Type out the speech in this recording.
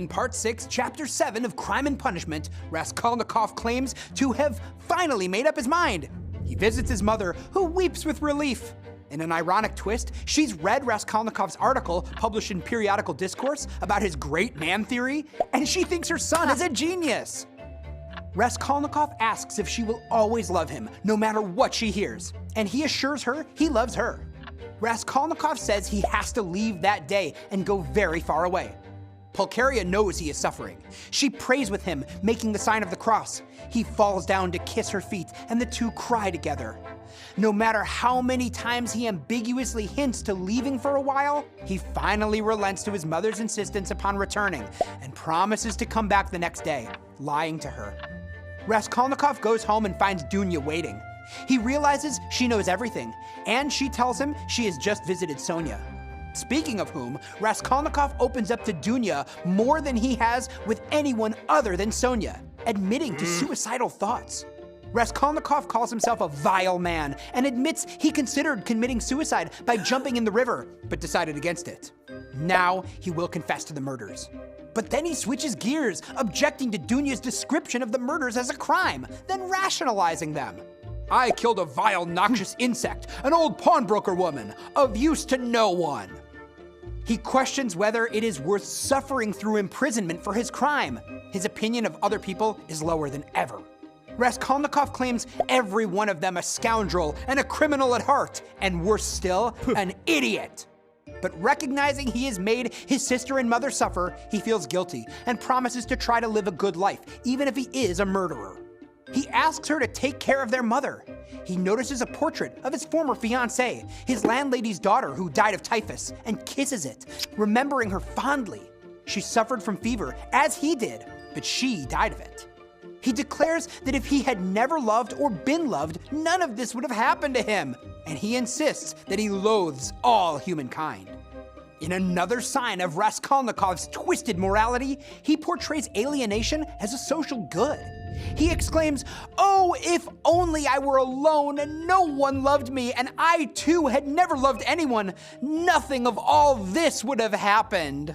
In Part 6, Chapter 7 of Crime and Punishment, Raskolnikov claims to have finally made up his mind. He visits his mother, who weeps with relief. In an ironic twist, she's read Raskolnikov's article published in Periodical Discourse about his great man theory, and she thinks her son is a genius. Raskolnikov asks if she will always love him, no matter what she hears, and he assures her he loves her. Raskolnikov says he has to leave that day and go very far away. Pulcheria knows he is suffering. She prays with him, making the sign of the cross. He falls down to kiss her feet, and the two cry together. No matter how many times he ambiguously hints to leaving for a while, he finally relents to his mother's insistence upon returning and promises to come back the next day, lying to her. Raskolnikov goes home and finds Dunya waiting. He realizes she knows everything, and she tells him she has just visited Sonia. Speaking of whom, Raskolnikov opens up to Dunya more than he has with anyone other than Sonia, admitting to suicidal thoughts. Raskolnikov calls himself a vile man and admits he considered committing suicide by jumping in the river, but decided against it. Now he will confess to the murders. But then he switches gears, objecting to Dunya's description of the murders as a crime, then rationalizing them. I killed a vile, noxious insect, an old pawnbroker woman, of use to no one. He questions whether it is worth suffering through imprisonment for his crime. His opinion of other people is lower than ever. Raskolnikov claims every one of them a scoundrel and a criminal at heart, and worse still, an idiot. But recognizing he has made his sister and mother suffer, he feels guilty and promises to try to live a good life, even if he is a murderer. He asks her to take care of their mother. He notices a portrait of his former fiancée, his landlady's daughter who died of typhus, and kisses it, remembering her fondly. She suffered from fever, as he did, but she died of it. He declares that if he had never loved or been loved, none of this would have happened to him, and he insists that he loathes all humankind. In another sign of Raskolnikov's twisted morality, he portrays alienation as a social good. He exclaims, "Oh, if only I were alone and no one loved me, and I too had never loved anyone, nothing of all this would have happened."